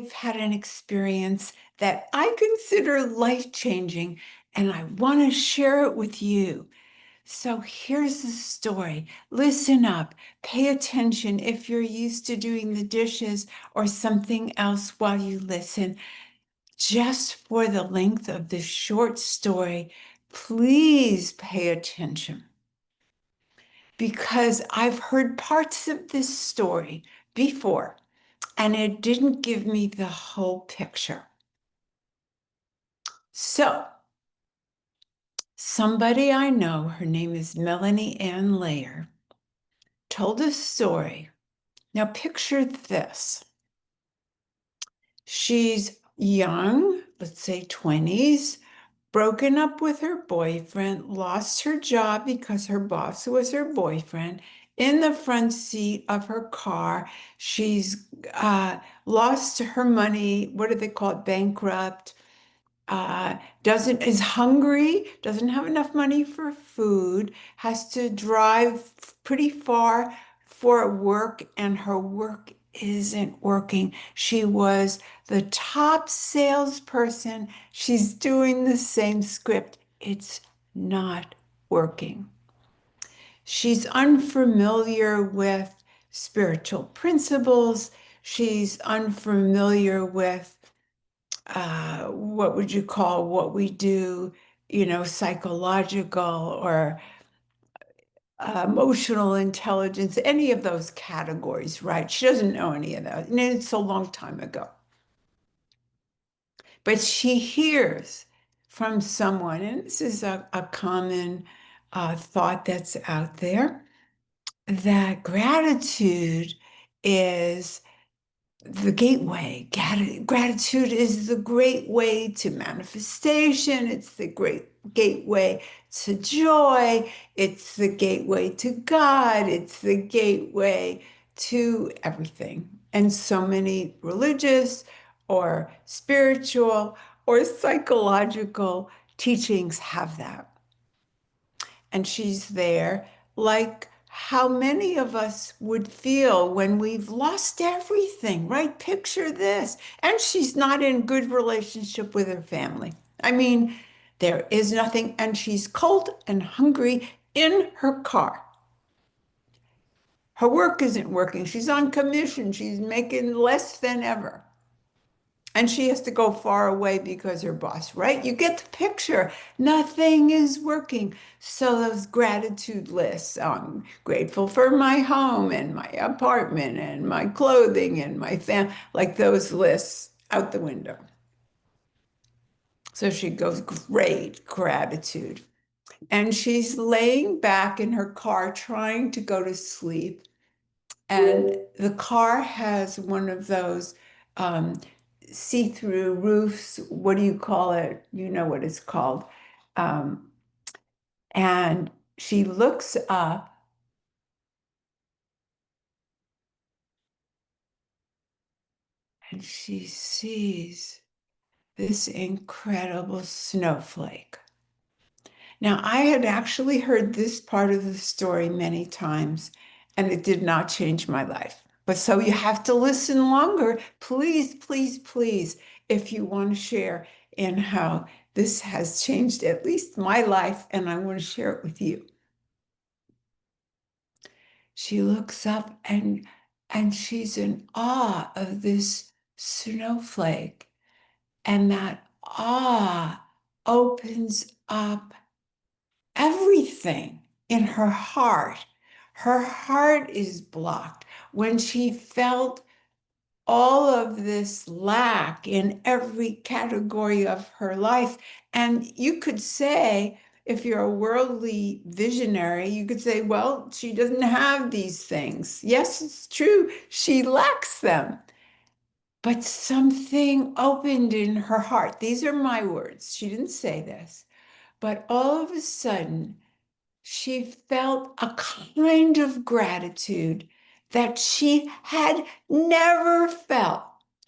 I've had an experience that I consider life-changing, and I want to share it with you. So here's the story. Listen up. Pay attention if you're used to doing the dishes or something else while you listen. Just for the length of this short story, please pay attention because I've heard parts of this story before, and it didn't give me the whole picture. So, somebody I know, her name is Melanie Ann Layer, told a story. Now, picture this. She's young, let's say 20s, broken up with her boyfriend, lost her job because her boss was her boyfriend. In the front seat of her car, she's lost her money. What do they call it? Bankrupt. Is hungry, doesn't have enough money for food, has to drive pretty far for work, and her work isn't working. She was the top salesperson. She's doing the same script. It's not working. She's unfamiliar with spiritual principles. She's unfamiliar with what would you call what we do, psychological or emotional intelligence, any of those categories, right? She doesn't know any of that. And it's a long time ago. But she hears from someone, and this is a common thought that's out there, that gratitude is the gateway. Gratitude is the great way to manifestation. It's the great gateway to joy. It's the gateway to God. It's the gateway to everything. And so many religious or spiritual or psychological teachings have that. And she's there, like how many of us would feel when we've lost everything, right? Picture this. And she's not in good relationship with her family. I mean, there is nothing, and she's cold and hungry in her car. Her work isn't working. She's on commission. She's making less than ever. And she has to go far away because her boss, right? You get the picture. Nothing is working. So those gratitude lists, I'm grateful for my home and my apartment and my clothing and my family, like those lists out the window. So she goes, great gratitude. And she's laying back in her car trying to go to sleep. And the car has one of those see-through roofs. What do you call it? You know what it's called. Um, and she looks up and she sees this incredible snowflake. Now, I had actually heard this part of the story many times, and it did not change my life. But so you have to listen longer. Please, please, please, if you want to share in how this has changed at least my life, and I want to share it with you. She looks up and she's in awe of this snowflake, and that awe opens up everything in her heart. Her heart is blocked. When she felt all of this lack in every category of her life, and you could say, if you're a worldly visionary, you could say, well, she doesn't have these things. Yes, it's true. She lacks them. But something opened in her heart. These are my words. She didn't say this. But all of a sudden, she felt a kind of gratitude that she had never felt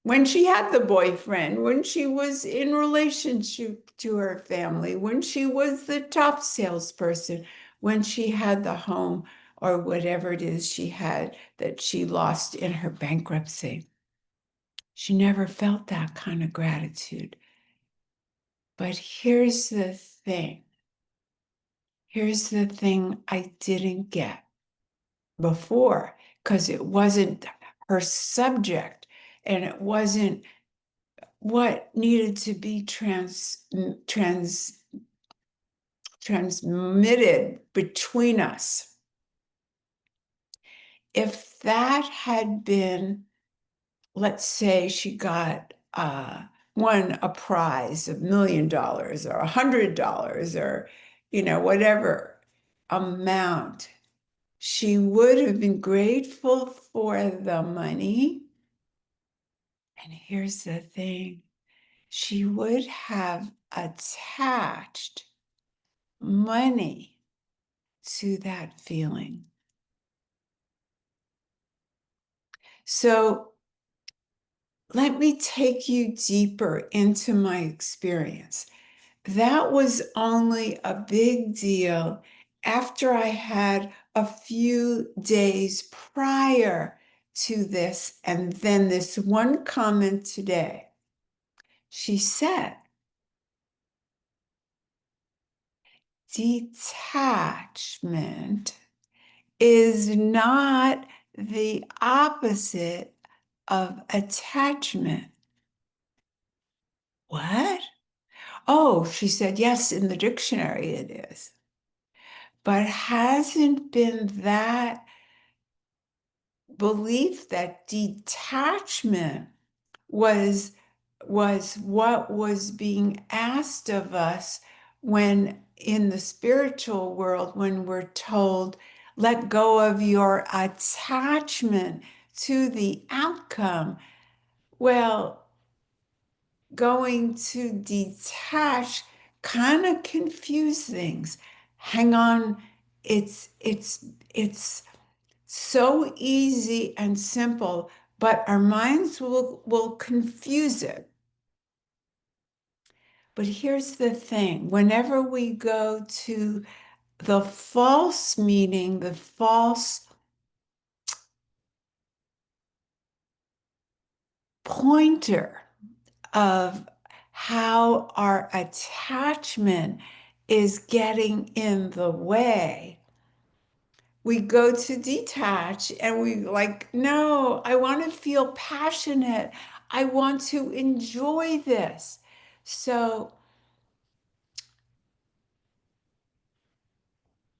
when she had the boyfriend, when she was in relationship to her family, when she was the top salesperson, when she had the home or whatever it is she had that she lost in her bankruptcy. She never felt that kind of gratitude. But here's the thing. Here's the thing I didn't get before, because it wasn't her subject and it wasn't what needed to be transmitted between us. If that had been, let's say she got won a prize of $1 million or $100 or, whatever amount, she would have been grateful for the money. And here's the thing, she would have attached money to that feeling. So let me take you deeper into my experience. That was only a big deal after I had a few days prior to this, and then this one comment today. She said, detachment is not the opposite of attachment. What? Oh, she said, yes, in the dictionary it is. But hasn't been that belief that detachment was what was being asked of us when in the spiritual world, when we're told, let go of your attachment to the outcome. Well, going to detach kind of confuse things. Hang on, it's so easy and simple, but our minds will confuse it. But here's the thing, whenever we go to the false meaning, the false pointer of how our attachment is getting in the way, we go to detach and we like, no, I want to feel passionate. I want to enjoy this. So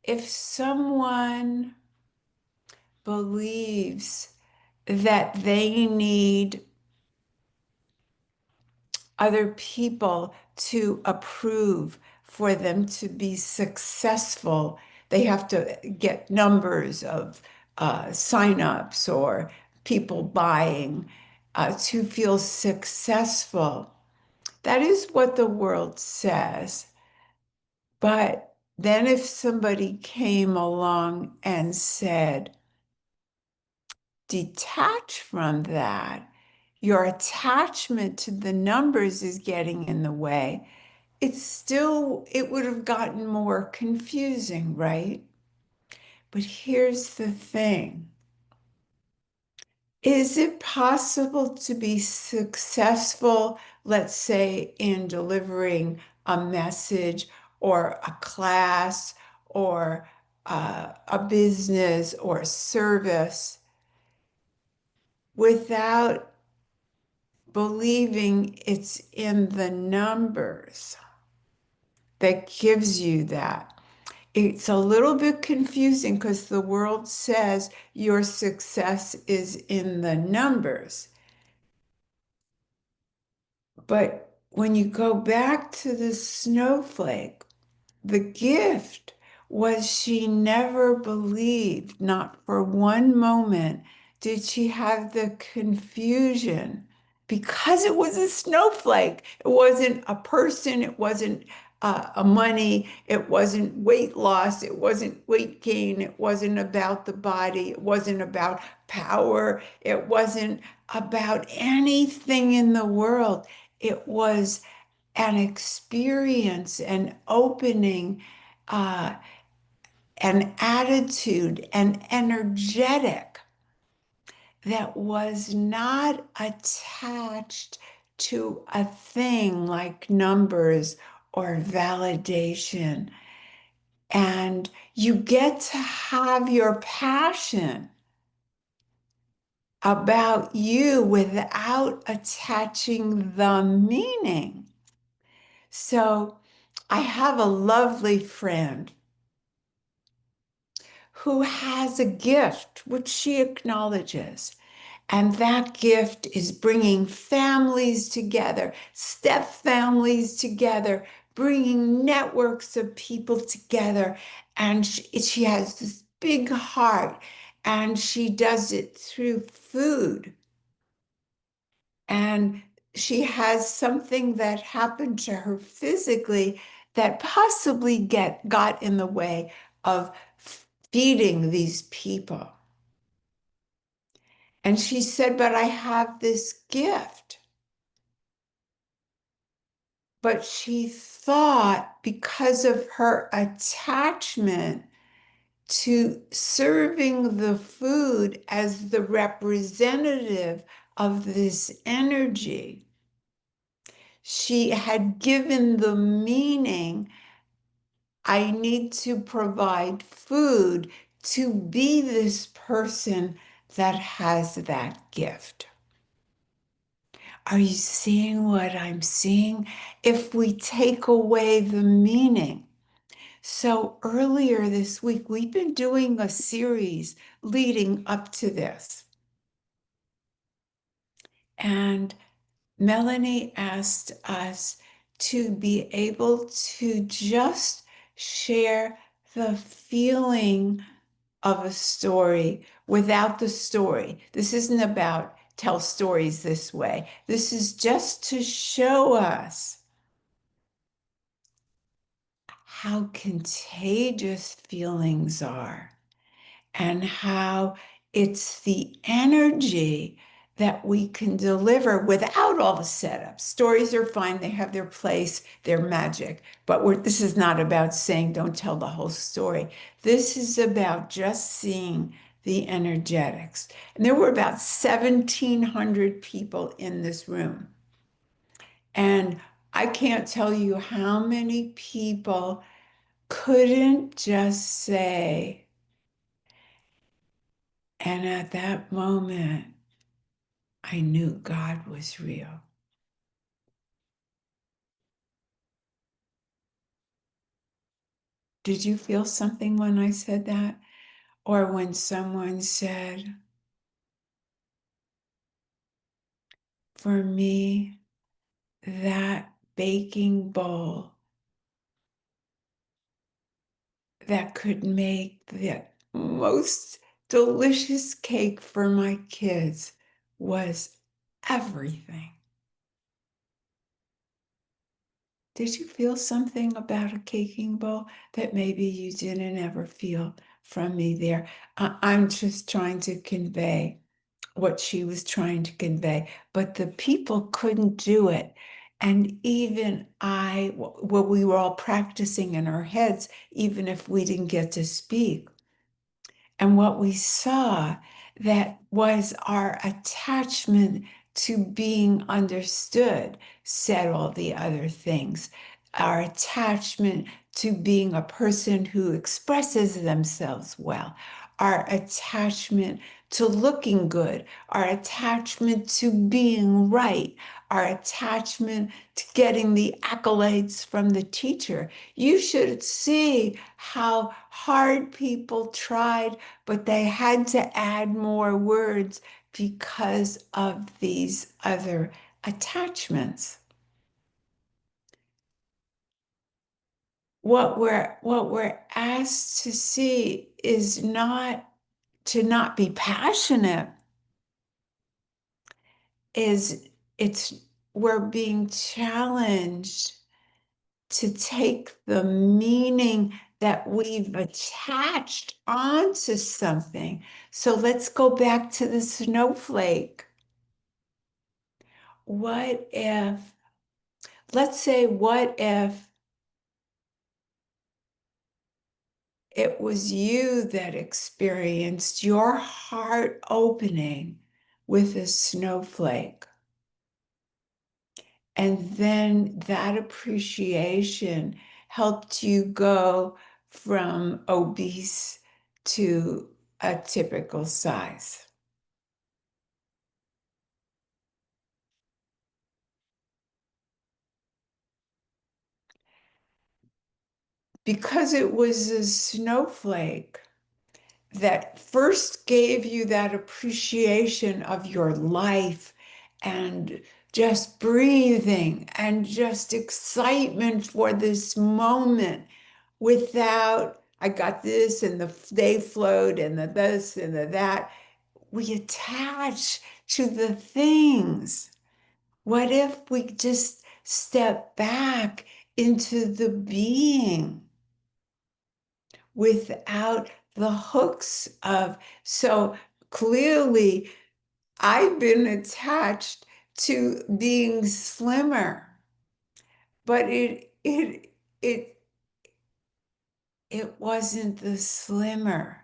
if someone believes that they need other people to approve for them to be successful, they have to get numbers of signups or people buying to feel successful. That is what the world says. But then if somebody came along and said, detach from that, your attachment to the numbers is getting in the way, it would have gotten more confusing, right? But here's the thing. Is it possible to be successful, let's say, in delivering a message or a class or a business or a service without believing it's in the numbers that gives you that? It's a little bit confusing because the world says your success is in the numbers. But when you go back to the snowflake, the gift was she never believed, not for one moment, did she have the confusion because it was a snowflake. It wasn't a person, it wasn't a money, it wasn't weight loss, it wasn't weight gain, it wasn't about the body, it wasn't about power, it wasn't about anything in the world. It was an experience, an opening, uh, an attitude, an energetic that was not attached to a thing like numbers or validation. And you get to have your passion about you without attaching the meaning. So I have a lovely friend who has a gift which she acknowledges. And that gift is bringing families together, step families together, bringing networks of people together. And she has this big heart, and she does it through food. And she has something that happened to her physically that possibly got in the way of feeding these people. And she said, but I have this gift. But she thought because of her attachment to serving the food as the representative of this energy, she had given the meaning, I need to provide food to be this person that has that gift. Are you seeing what I'm seeing? If we take away the meaning. So earlier this week, we've been doing a series leading up to this. And Melanie asked us to be able to just share the feeling of a story without the story. This isn't about tell stories this way. This is just to show us how contagious feelings are and how it's the energy that we can deliver without all the setups. Stories are fine, they have their place, they're magic. But this is not about saying don't tell the whole story. This is about just seeing the energetics. And there were about 1,700 people in this room. And I can't tell you how many people couldn't just say, and at that moment, I knew God was real. Did you feel something when I said that? Or when someone said, for me, that baking bowl that could make the most delicious cake for my kids was everything. Did you feel something about a caking bowl that maybe you didn't ever feel from me there? I'm just trying to convey what she was trying to convey, but the people couldn't do it. And even well, we were all practicing in our heads, even if we didn't get to speak. And what we saw that was our attachment to being understood said all the other things. Our attachment to being a person who expresses themselves well, our attachment to looking good, our attachment to being right, our attachment to getting the accolades from the teacher. You should see how hard people tried, but they had to add more words because of these other attachments. What we're asked to see is not to not be passionate, is it's we're being challenged to take the meaning that we've attached onto something. So let's go back to the snowflake. What if, let's say, what if it was you that experienced your heart opening with a snowflake. And then that appreciation helped you go from obese to a typical size. Because it was a snowflake that first gave you that appreciation of your life and just breathing and just excitement for this moment without, I got this and the day flowed and the this and the that. We attach to the things. What if we just step back into the being without the hooks of, so clearly I've been attached to being slimmer, but it it wasn't the slimmer.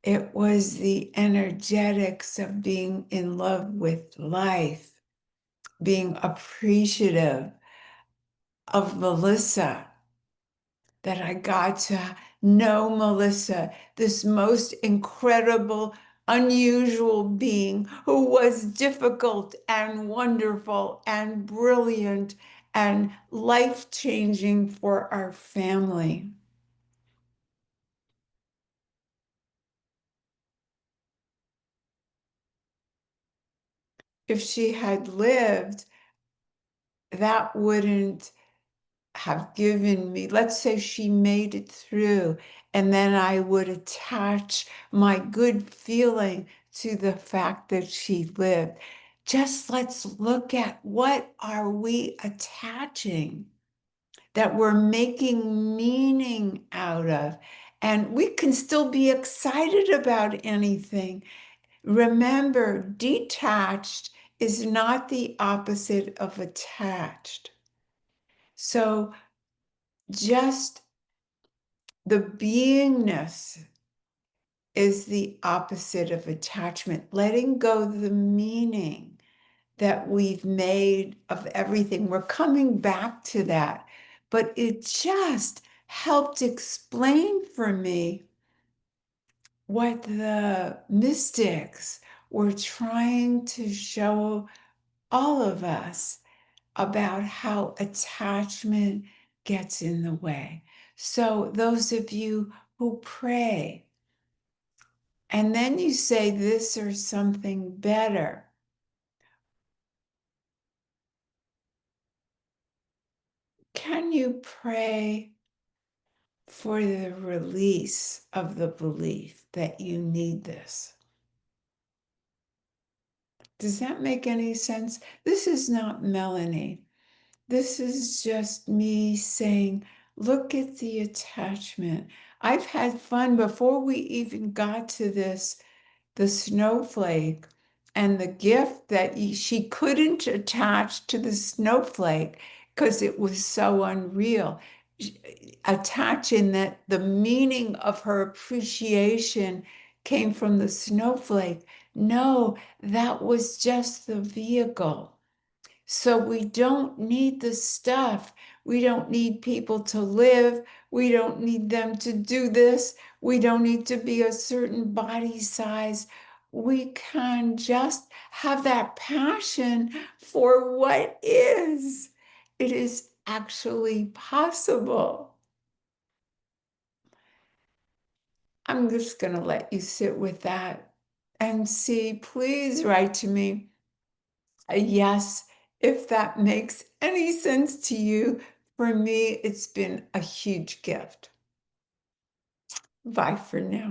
It was the energetics of being in love with life, being appreciative of Melissa, that I got to know Melissa, this most incredible, unusual being who was difficult and wonderful and brilliant and life-changing for our family. If she had lived, that wouldn't have given me, let's say she made it through, and then I would attach my good feeling to the fact that she lived. Just let's look at what are we attaching that we're making meaning out of. And we can still be excited about anything. Remember, detached is not the opposite of attached. So just the beingness is the opposite of attachment, letting go of the meaning that we've made of everything. We're coming back to that, but it just helped explain for me what the mystics were trying to show all of us about how attachment gets in the way. So those of you who pray, and then you say this or something better, can you pray for the release of the belief that you need this? Does that make any sense? This is not Melanie. This is just me saying, look at the attachment. I've had fun before we even got to this, the snowflake and the gift that she couldn't attach to the snowflake because it was so unreal. Attaching that the meaning of her appreciation came from the snowflake. No, that was just the vehicle. So we don't need the stuff. We don't need people to live. We don't need them to do this. We don't need to be a certain body size. We can just have that passion for what is. It is actually possible. I'm just going to let you sit with that and see. Please write to me a yes, if that makes any sense to you. For me, it's been a huge gift. Bye for now.